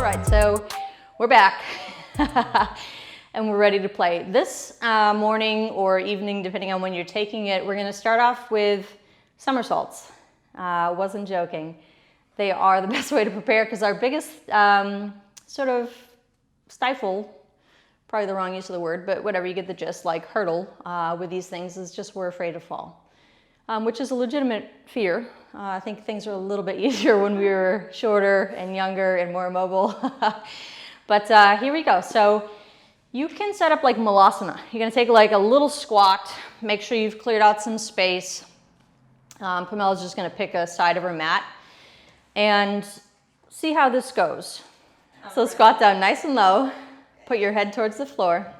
right, so we're back and we're ready to play. This morning or evening, depending on when you're taking it, we're going to start off with somersaults. Wasn't joking. They are the best way to prepare because our biggest sort of stifle, probably the wrong use of the word, but whatever, you get the gist, like hurdle with these things is just we're afraid to fall, which is a legitimate fear. I think things are a little bit easier when we were shorter and younger and more mobile. But here we go. So you can set up like malasana. You're going to take like a little squat, make sure you've cleared out some space. Pamela's just going to pick a side of her mat and see how this goes. So squat down nice and low, put your head towards the floor,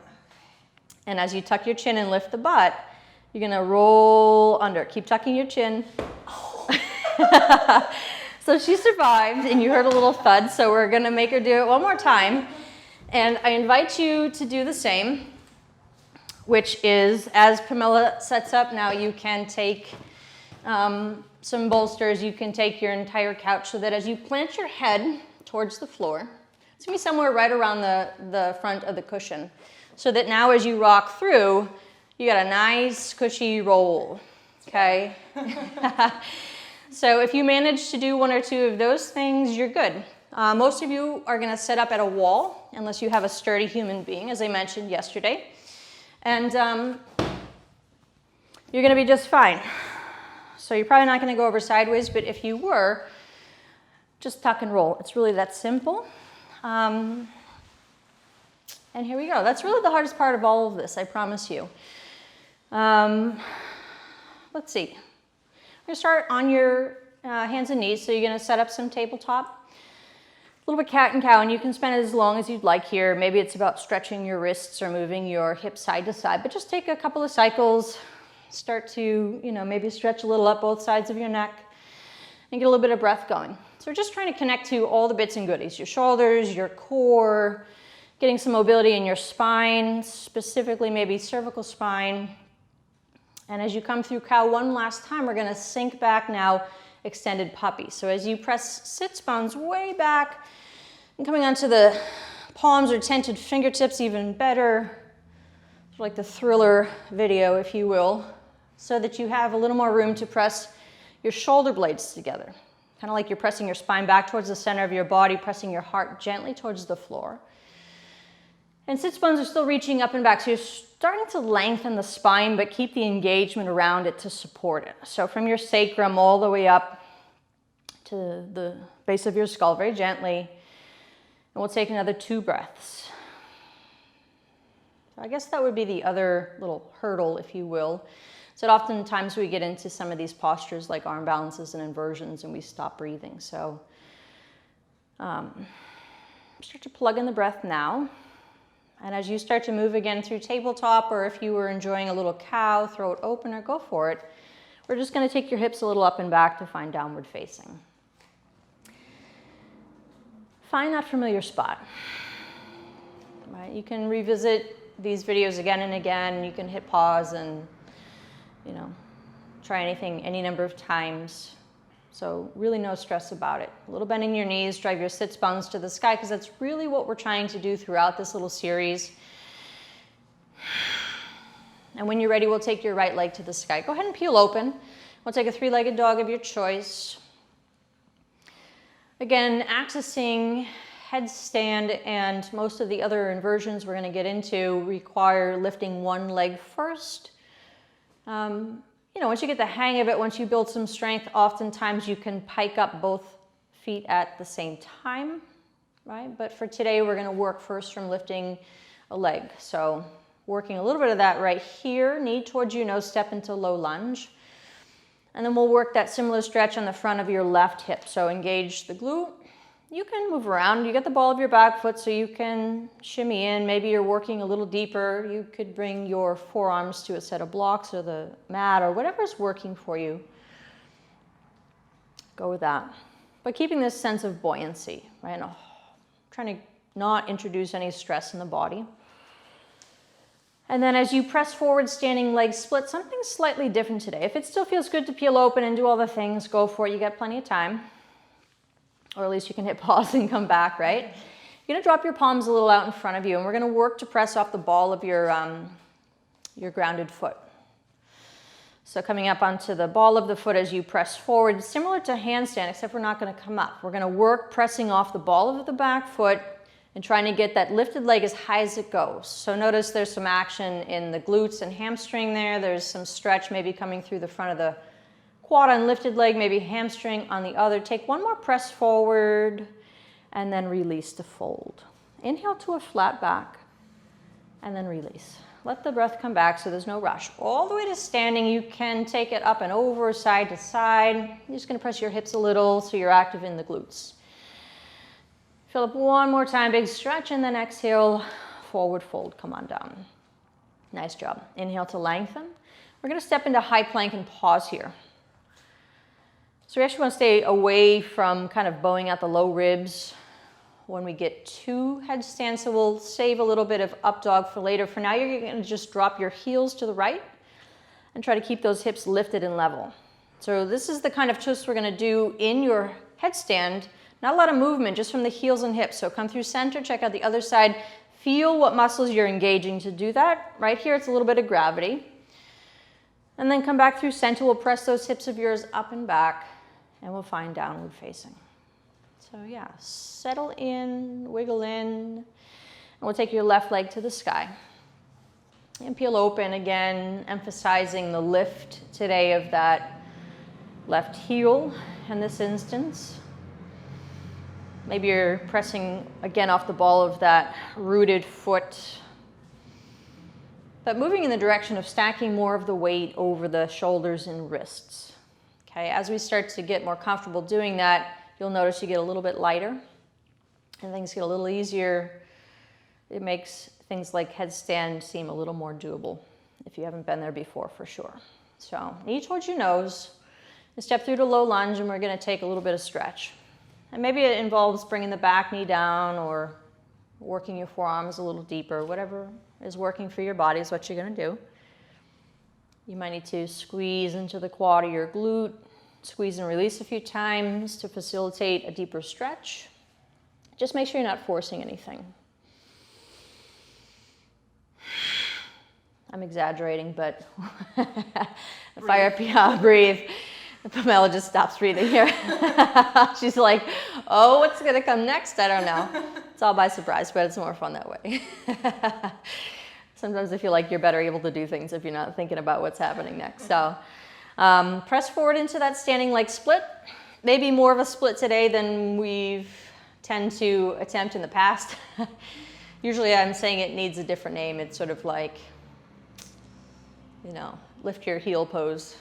and as you tuck your chin and lift the butt, you're going to roll under. Keep tucking your chin. So she survived, and you heard a little thud, so we're going to make her do it one more time. And I invite you to do the same, which is, as Pamela sets up, now you can take some bolsters, you can take your entire couch so that as you plant your head towards the floor, it's going to be somewhere right around the front of the cushion, so that now as you rock through, you got a nice cushy roll, okay? So if you manage to do one or two of those things, you're good. Most of you are going to set up at a wall, unless you have a sturdy human being, as I mentioned yesterday. And you're going to be just fine. So you're probably not going to go over sideways, but if you were, just tuck and roll. It's really that simple. And here we go. That's really the hardest part of all of this, I promise you. Let's see. We're going to start on your hands and knees. So you're going to set up some tabletop. A little bit cat and cow, and you can spend it as long as you'd like here. Maybe it's about stretching your wrists or moving your hips side to side, but just take a couple of cycles. Start to, maybe stretch a little up both sides of your neck and get a little bit of breath going. So we're just trying to connect to all the bits and goodies, your shoulders, your core, getting some mobility in your spine, specifically maybe cervical spine. And as you come through cow one last time, we're going to sink back now, extended puppy. So as you press sits bones way back and coming onto the palms or tented fingertips, even better, like the Thriller video, if you will, so that you have a little more room to press your shoulder blades together. Kind of like you're pressing your spine back towards the center of your body, pressing your heart gently towards the floor. And sits bones are still reaching up and back, so you're starting to lengthen the spine, but keep the engagement around it to support it. So from your sacrum all the way up to the base of your skull, very gently. And we'll take another 2 breaths. I guess that would be the other little hurdle, if you will. So oftentimes we get into some of these postures like arm balances and inversions and we stop breathing. So start to plug in the breath now. And as you start to move again through tabletop, or if you were enjoying a little cow, throat opener, go for it. We're just going to take your hips a little up and back to find downward facing. Find that familiar spot. Right? You can revisit these videos again and again. You can hit pause and, try anything any number of times. So really no stress about it. A little bend in your knees, drive your sits bones to the sky, because that's really what we're trying to do throughout this little series. And when you're ready, we'll take your right leg to the sky. Go ahead and peel open. We'll take a 3-legged dog of your choice. Again, accessing headstand and most of the other inversions we're going to get into require lifting one leg first. Once you get the hang of it, once you build some strength, oftentimes you can pike up both feet at the same time, right? But for today, we're going to work first from lifting a leg. So working a little bit of that right here, knee towards you, no step into low lunge. And then we'll work that similar stretch on the front of your left hip. So engage the glute. You can move around. You get the ball of your back foot so you can shimmy in. Maybe you're working a little deeper. You could bring your forearms to a set of blocks or the mat or whatever's working for you. Go with that. But keeping this sense of buoyancy, right? Trying to not introduce any stress in the body. And then as you press forward, standing leg split, something slightly different today. If it still feels good to peel open and do all the things, go for it. You got plenty of time. Or at least you can hit pause and come back, right? You're gonna drop your palms a little out in front of you, and we're gonna work to press off the ball of your grounded foot. So coming up onto the ball of the foot as you press forward, similar to handstand, except we're not gonna come up. We're gonna work pressing off the ball of the back foot and trying to get that lifted leg as high as it goes. So notice there's some action in the glutes and hamstring there. There's some stretch maybe coming through the front of the quad on lifted leg, maybe hamstring on the other. Take one more press forward and then release to fold. Inhale to a flat back and then release. Let the breath come back so there's no rush. All the way to standing, you can take it up and over, side to side. You're just gonna press your hips a little so you're active in the glutes. Fill up one more time, big stretch, and then exhale, forward fold, come on down. Nice job. Inhale to lengthen. We're gonna step into high plank and pause here. So we actually wanna stay away from kind of bowing out the low ribs when we get to headstand, so we'll save a little bit of up dog for later. For now, you're gonna just drop your heels to the right and try to keep those hips lifted and level. So this is the kind of twist we're gonna do in your headstand. Not a lot of movement, just from the heels and hips. So come through center, check out the other side. Feel what muscles you're engaging to do that. Right here, it's a little bit of gravity. And then come back through center. We'll press those hips of yours up and back, and we'll find downward facing. So yeah, settle in, wiggle in, and we'll take your left leg to the sky. And peel open again, emphasizing the lift today of that left heel in this instance. Maybe you're pressing again off the ball of that rooted foot, but moving in the direction of stacking more of the weight over the shoulders and wrists. Okay, as we start to get more comfortable doing that, you'll notice you get a little bit lighter and things get a little easier. It makes things like headstand seem a little more doable if you haven't been there before, for sure. So knee towards your nose, and step through to low lunge, and we're gonna take a little bit of stretch. And maybe it involves bringing the back knee down or working your forearms a little deeper. Whatever is working for your body is what you're gonna do. You might need to squeeze into the quad or your glute, squeeze and release a few times to facilitate a deeper stretch. Just make sure you're not forcing anything. I'm exaggerating, but fire up, yeah, breathe. Pamela just stops breathing here. She's like, oh, what's gonna come next? I don't know. It's all by surprise, but it's more fun that way. Sometimes I feel like you're better able to do things if you're not thinking about what's happening next. So press forward into that standing leg split. Maybe more of a split today than we've tend to attempt in the past. Usually I'm saying it needs a different name. It's sort of like, you know, lift your heel pose.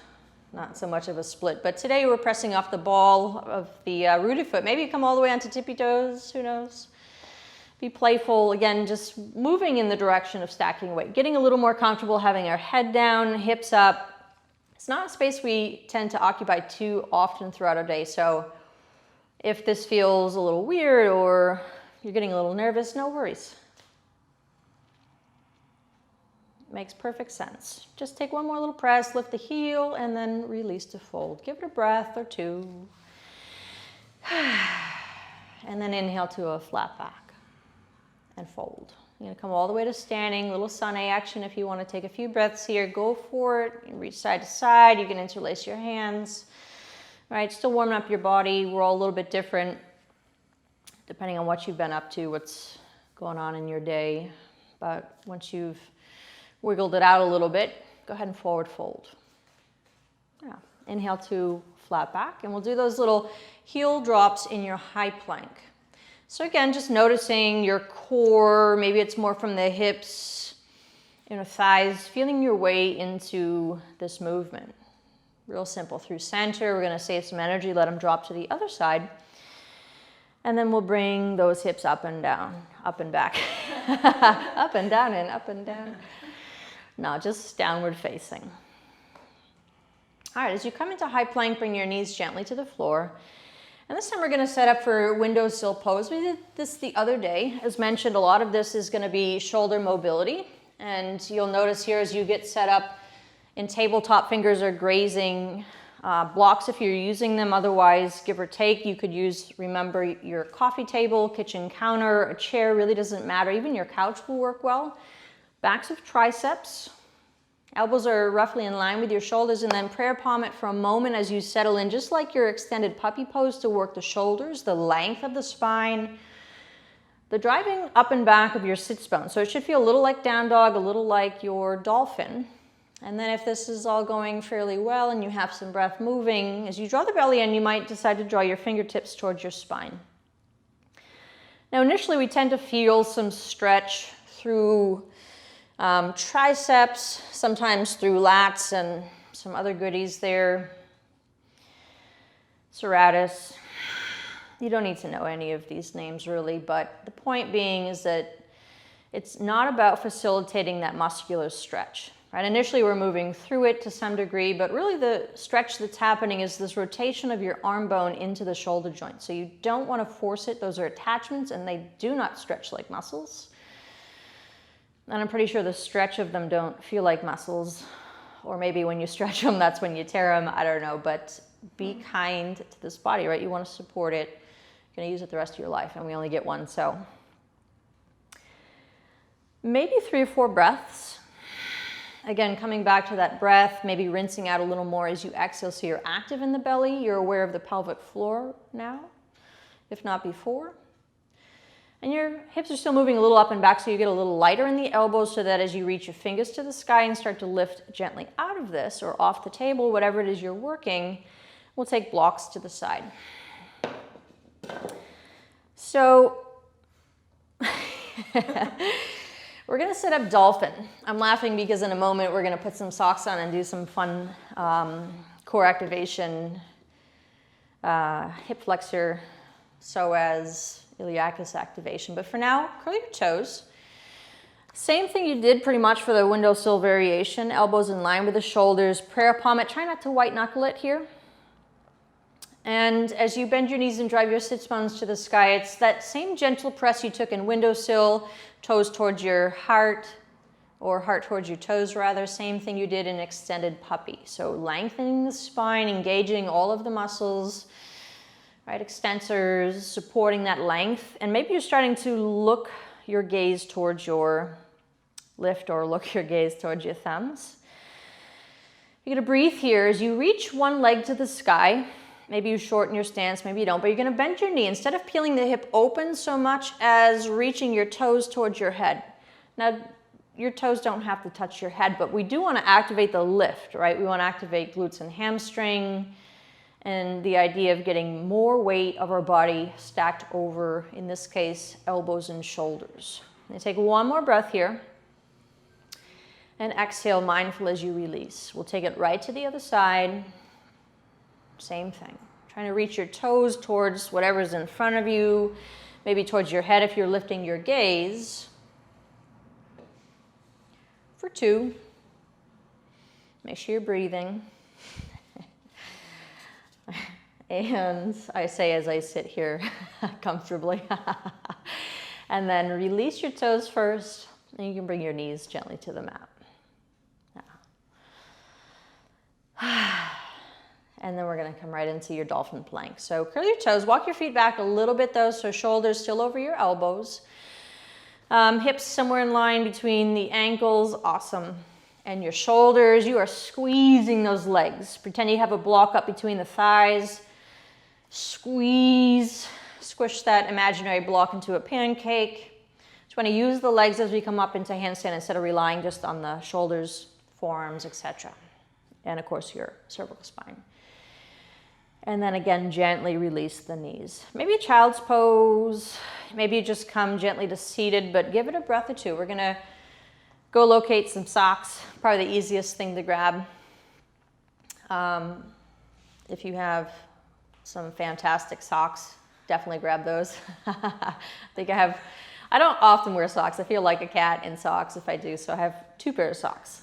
Not so much of a split, but today we're pressing off the ball of the rooted foot. Maybe come all the way onto tippy toes, who knows? Be playful, again, just moving in the direction of stacking weight, getting a little more comfortable, having our head down, hips up. It's not a space we tend to occupy too often throughout our day, so if this feels a little weird or you're getting a little nervous, no worries. Makes perfect sense. Just take one more little press, lift the heel, and then release to fold. Give it a breath or two. And then inhale to a flat back and fold. You're gonna come all the way to standing, little sun A action. If you wanna take a few breaths here, go for it. You can reach side to side. You can interlace your hands. All right, still warming up your body. We're all a little bit different depending on what you've been up to, what's going on in your day. But once you've wiggled it out a little bit, go ahead and forward fold. Yeah. Inhale to flat back, and we'll do those little heel drops in your high plank. So again, just noticing your core, maybe it's more from the hips, inner thighs, feeling your way into this movement. Real simple. Through center, we're gonna save some energy, let them drop to the other side. And then we'll bring those hips up and down, up and back. Up and down and up and down. Now just downward facing. All right, as you come into high plank, bring your knees gently to the floor. And this time we're gonna set up for windowsill pose. We did this the other day. As mentioned, a lot of this is gonna be shoulder mobility. And you'll notice here as you get set up in tabletop, fingers are grazing Blocks if you're using them, otherwise, give or take, you could use, remember, your coffee table, kitchen counter, a chair, really doesn't matter. Even your couch will work well. Backs of triceps. Elbows are roughly in line with your shoulders, and then prayer palm it for a moment as you settle in, just like your extended puppy pose, to work the shoulders, the length of the spine, the driving up and back of your sits bone. So it should feel a little like down dog, a little like your dolphin. And then if this is all going fairly well and you have some breath moving, as you draw the belly in, you might decide to draw your fingertips towards your spine. Now initially we tend to feel some stretch through triceps, sometimes through lats and some other goodies there. Serratus. You don't need to know any of these names really, but the point being is that it's not about facilitating that muscular stretch. Right? Initially, we're moving through it to some degree, but really the stretch that's happening is this rotation of your arm bone into the shoulder joint. So you don't want to force it. Those are attachments, and they do not stretch like muscles. And I'm pretty sure the stretch of them don't feel like muscles. Or maybe when you stretch them, that's when you tear them. I don't know. But be kind to this body, right? You want to support it. You're going to use it the rest of your life, and we only get one. So maybe 3 or 4 breaths. Again, coming back to that breath, maybe rinsing out a little more as you exhale so you're active in the belly. You're aware of the pelvic floor now, if not before. And your hips are still moving a little up and back, so you get a little lighter in the elbows so that as you reach your fingers to the sky and start to lift gently out of this or off the table, whatever it is you're working, we'll take blocks to the side. So we're going to set up dolphin. I'm laughing because in a moment we're going to put some socks on and do some fun core activation, hip flexor, psoas, iliacus activation. But for now, curl your toes. Same thing you did pretty much for the windowsill variation. Elbows in line with the shoulders, prayer palm it. Try not to white knuckle it here. And as you bend your knees and drive your sits bones to the sky, it's that same gentle press you took in windowsill, toes towards your heart, or heart towards your toes rather. Same thing you did in extended puppy. So lengthening the spine, engaging all of the muscles, right? Extensors, supporting that length. And maybe you're starting to look your gaze towards your lift or look your gaze towards your thumbs. You're going to breathe here as you reach one leg to the sky. Maybe you shorten your stance, maybe you don't, but you're going to bend your knee. Instead of peeling the hip open so much as reaching your toes towards your head. Now, your toes don't have to touch your head, but we do want to activate the lift, right? We want to activate glutes and hamstring, and the idea of getting more weight of our body stacked over, in this case, elbows and shoulders. And take one more breath here, and exhale, mindful as you release. We'll take it right to the other side. Same thing. Trying to reach your toes towards whatever's in front of you, maybe towards your head if you're lifting your gaze. For 2. Make sure you're breathing. And I say as I sit here comfortably. And then release your toes first, and you can bring your knees gently to the mat. And then we're going to come right into your dolphin plank. So curl your toes, walk your feet back a little bit though, so shoulders still over your elbows. Hips somewhere in line between the ankles, awesome. And your shoulders, you are squeezing those legs. Pretend you have a block up between the thighs. Squeeze, squish that imaginary block into a pancake. Just want to use the legs as we come up into handstand instead of relying just on the shoulders, forearms, etc. And of course your cervical spine. And then again, gently release the knees. Maybe a child's pose. Maybe you just come gently to seated, but give it a breath or 2. We're going to go locate some socks. Probably the easiest thing to grab. If you have some fantastic socks, definitely grab those. I don't often wear socks. I feel like a cat in socks if I do, so I have 2 pairs of socks.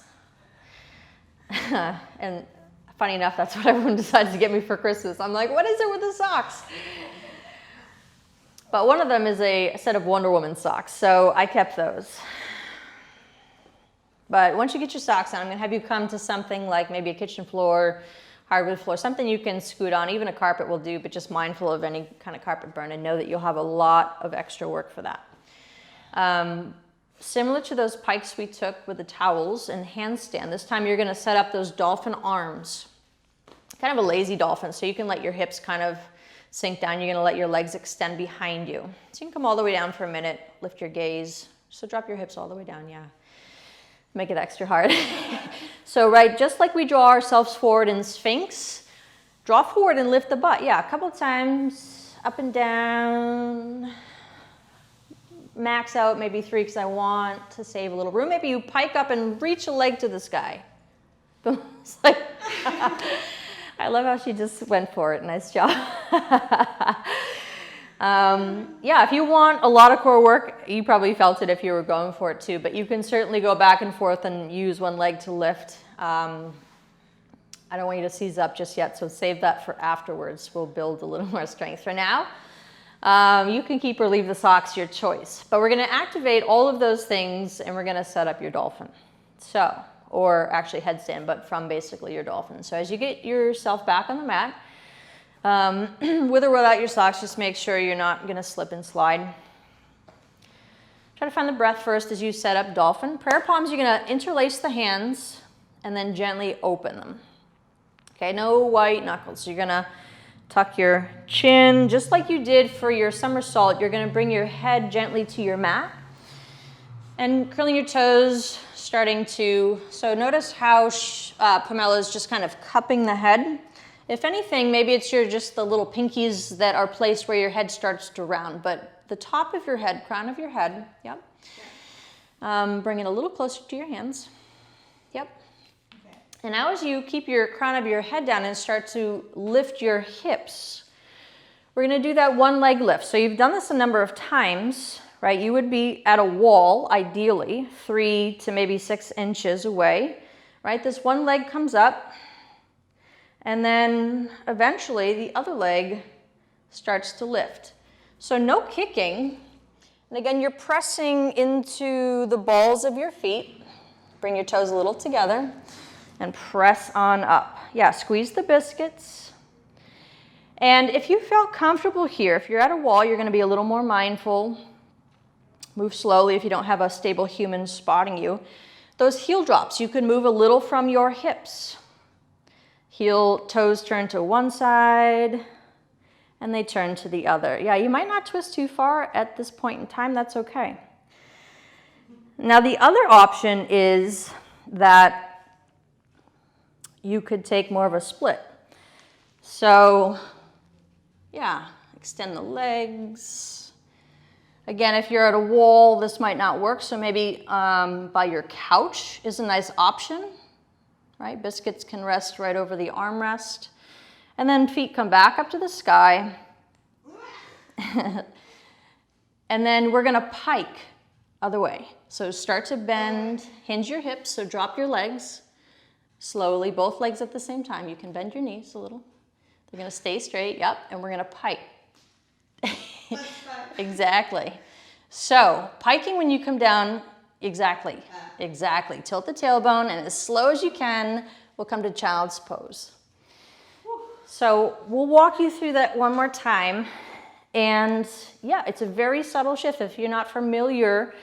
And funny enough, that's what everyone decides to get me for Christmas. I'm like, what is it with the socks? But one of them is a set of Wonder Woman socks, so I kept those. But once you get your socks on, I'm going to have you come to something like maybe a kitchen floor, hardwood floor, something you can scoot on. Even a carpet will do, but just mindful of any kind of carpet burn and know that you'll have a lot of extra work for that. Similar to those pikes we took with the towels and handstand, this time you're going to set up those dolphin arms. Kind of a lazy dolphin, so you can let your hips kind of sink down. You're going to let your legs extend behind you. So you can come all the way down for a minute, lift your gaze. So drop your hips all the way down, yeah. Make it extra hard. So right, just like we draw ourselves forward in Sphinx, draw forward and lift the butt. Yeah, a couple of times, up and down. Max out maybe 3 because I want to save a little room. Maybe you pike up and reach a leg to the sky. It's like, I love how she just went for it. Nice job. Yeah, if you want a lot of core work, you probably felt it if you were going for it too, but you can certainly go back and forth and use one leg to lift. I don't want you to seize up just yet, so save that for afterwards. We'll build a little more strength. For now, you can keep or leave the socks, your choice. But we're going to activate all of those things and we're going to set up your dolphin. So, or actually headstand, but from basically your dolphin. So as you get yourself back on the mat, with or without your socks, just make sure you're not going to slip and slide. Try to find the breath first as you set up dolphin. Prayer palms, you're going to interlace the hands and then gently open them. Okay, no white knuckles. You're going to tuck your chin, just like you did for your somersault. You're going to bring your head gently to your mat and curling your toes, starting to, so notice how Pamela is just kind of cupping the head. If anything, maybe it's just the little pinkies that are placed where your head starts to round, but the top of your head, crown of your head, yep. Bring it a little closer to your hands, yep. And now as you keep your crown of your head down and start to lift your hips, we're going to do that one leg lift. So you've done this a number of times, right? You would be at a wall, ideally, 3 to maybe 6 inches away, right? This one leg comes up, and then eventually the other leg starts to lift. So no kicking. And again, you're pressing into the balls of your feet. Bring your toes a little together. And press on up. Yeah, squeeze the biscuits. And if you feel comfortable here, if you're at a wall, you're going to be a little more mindful. Move slowly if you don't have a stable human spotting you. Those heel drops, you can move a little from your hips. Heel toes turn to one side, and they turn to the other. Yeah, you might not twist too far at this point in time. That's okay. Now, the other option is that you could take more of a split. So, yeah, extend the legs. Again, if you're at a wall, this might not work, so maybe by your couch is a nice option, right? Biscuits can rest right over the armrest. And then feet come back up to the sky. And then we're gonna pike other way. So start to bend, hinge your hips, so drop your legs. Slowly, both legs at the same time. You can bend your knees a little. They're going to stay straight, yep, and we're going to pike. Exactly. So, piking when you come down, exactly. Tilt the tailbone, and as slow as you can, we'll come to child's pose. So, we'll walk you through that one more time. And yeah, it's a very subtle shift. If you're not familiar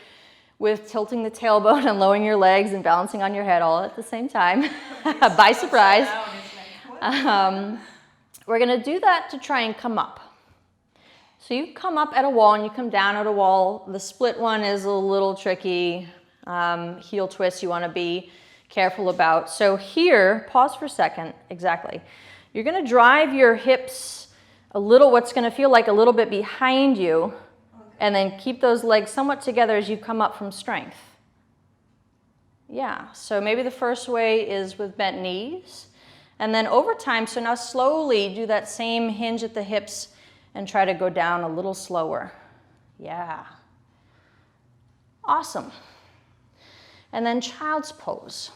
with tilting the tailbone and lowering your legs and balancing on your head all at the same time, by surprise. We're going to do that to try and come up. So you come up at a wall and you come down at a wall. The split one is a little tricky. Heel twist you want to be careful about. So here, pause for a second, exactly. You're going to drive your hips a little, what's going to feel like a little bit behind you, and then keep those legs somewhat together as you come up from strength. Yeah, so maybe the first way is with bent knees. And then over time, so now slowly do that same hinge at the hips and try to go down a little slower. Yeah. Awesome. And then child's pose.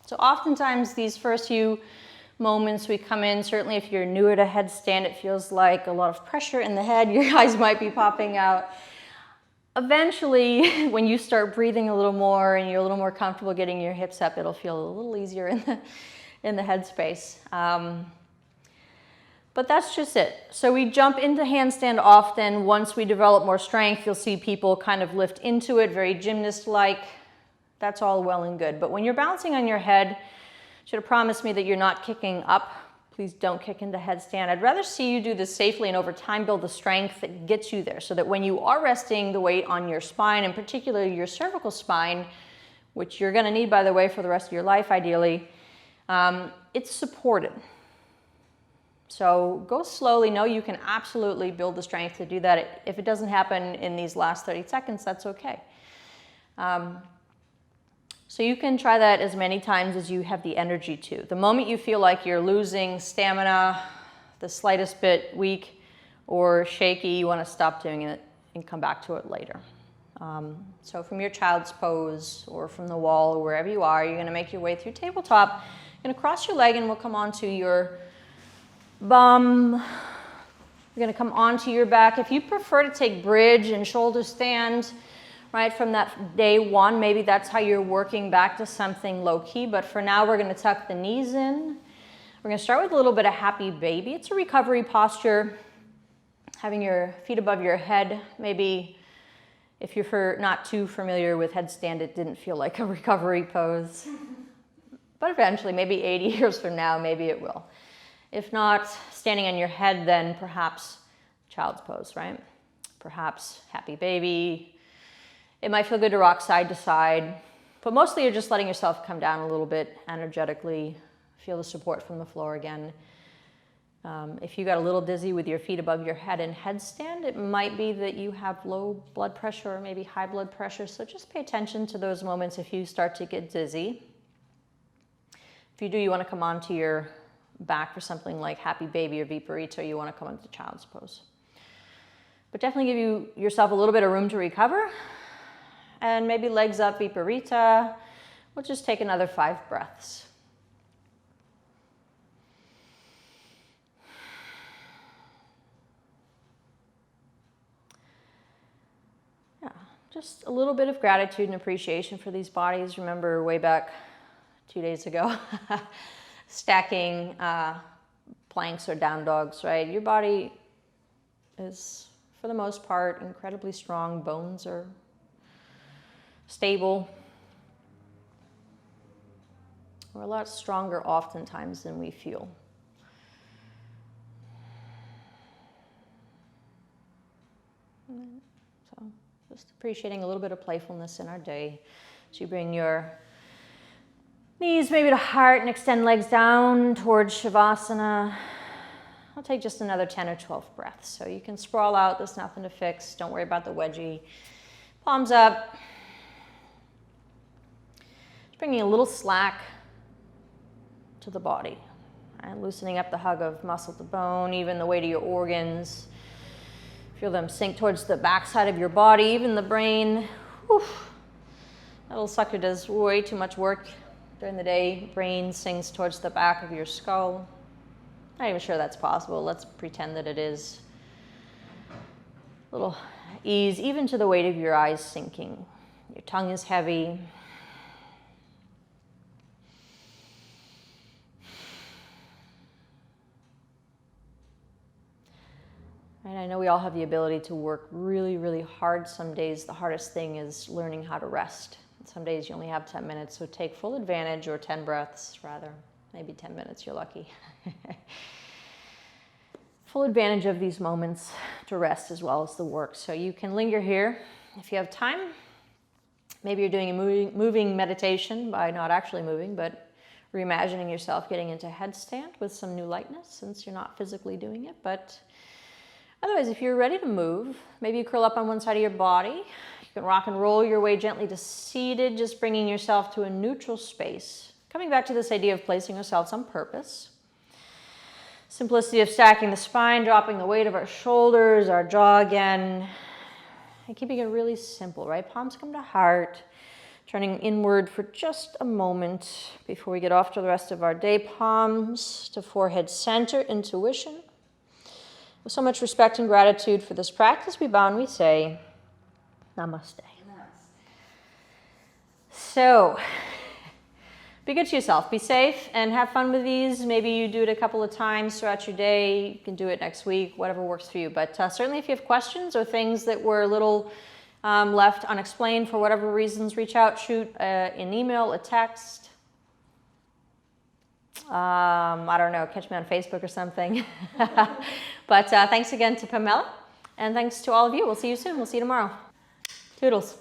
So oftentimes these first few moments we come in, certainly if you're newer to headstand, it feels like a lot of pressure in the head. Your eyes might be popping out. Eventually, when you start breathing a little more and you're a little more comfortable getting your hips up, it'll feel a little easier in the headspace. But that's just it. So we jump into handstand often. Once we develop more strength, you'll see people kind of lift into it, very gymnast-like. That's all well and good. But when you're bouncing on your head, you should have promised me that you're not kicking up. Please don't kick into headstand. I'd rather see you do this safely and over time build the strength that gets you there so that when you are resting the weight on your spine, and particularly your cervical spine, which you're going to need, by the way, for the rest of your life, ideally, it's supported. So go slowly. Know you can absolutely build the strength to do that. If it doesn't happen in these last 30 seconds, that's okay. So you can try that as many times as you have the energy to. The moment you feel like you're losing stamina, the slightest bit weak or shaky, you want to stop doing it and come back to it later. So from your child's pose or from the wall or wherever you are, you're going to make your way through tabletop. You're going to cross your leg and we'll come onto your bum. You're going to come onto your back. If you prefer to take bridge and shoulder stand, right, from that day one, maybe that's how you're working back to something low-key. But for now, we're going to tuck the knees in. We're going to start with a little bit of happy baby. It's a recovery posture, having your feet above your head. Maybe if you're not too familiar with headstand, it didn't feel like a recovery pose. But eventually, maybe 80 years from now, maybe it will. If not, standing on your head, then perhaps child's pose, right? Perhaps happy baby. It might feel good to rock side to side, but mostly you're just letting yourself come down a little bit energetically. Feel the support from the floor again. If you got a little dizzy with your feet above your head in headstand, it might be that you have low blood pressure or maybe high blood pressure. So just pay attention to those moments if you start to get dizzy. If you do, you want to come onto your back for something like happy baby or viparita, you want to come into child's pose. But definitely give yourself a little bit of room to recover. And maybe legs up, viparita. We'll just take another 5 breaths. Yeah, just a little bit of gratitude and appreciation for these bodies. Remember way back 2 days ago, stacking planks or down dogs, right? Your body is, for the most part, incredibly strong. Bones are stable. We're a lot stronger oftentimes than we feel. So just appreciating a little bit of playfulness in our day. So you bring your knees maybe to heart and extend legs down towards Shavasana. I'll take just another 10 or 12 breaths. So you can sprawl out, there's nothing to fix. Don't worry about the wedgie. Palms up. Bringing a little slack to the body, and loosening up the hug of muscle to bone, even the weight of your organs. Feel them sink towards the backside of your body, even the brain. Whew. That little sucker does way too much work during the day. Brain sinks towards the back of your skull. Not even sure that's possible. Let's pretend that it is. A little ease, even to the weight of your eyes sinking. Your tongue is heavy. And I know we all have the ability to work really, really hard. Some days the hardest thing is learning how to rest. Some days you only have 10 minutes, so take full advantage, or 10 breaths rather. Maybe 10 minutes, you're lucky. Full advantage of these moments to rest as well as the work. So you can linger here if you have time. Maybe you're doing a moving meditation by not actually moving, but reimagining yourself getting into headstand with some new lightness since you're not physically doing it. But otherwise, if you're ready to move, maybe you curl up on one side of your body. You can rock and roll your way gently to seated, just bringing yourself to a neutral space. Coming back to this idea of placing ourselves on purpose. Simplicity of stacking the spine, dropping the weight of our shoulders, our jaw again, and keeping it really simple, right? Palms come to heart, turning inward for just a moment before we get off to the rest of our day. Palms to forehead center, intuition. With so much respect and gratitude for this practice, we bow and we say, Namaste. So, be good to yourself, be safe, and have fun with these. Maybe you do it a couple of times throughout your day. You can do it next week, whatever works for you. But certainly if you have questions or things that were a little left unexplained for whatever reasons, reach out, shoot an email, a text. I don't know, catch me on Facebook or something. But thanks again to Pamela, and thanks to all of you. We'll see you soon. We'll see you tomorrow. Toodles.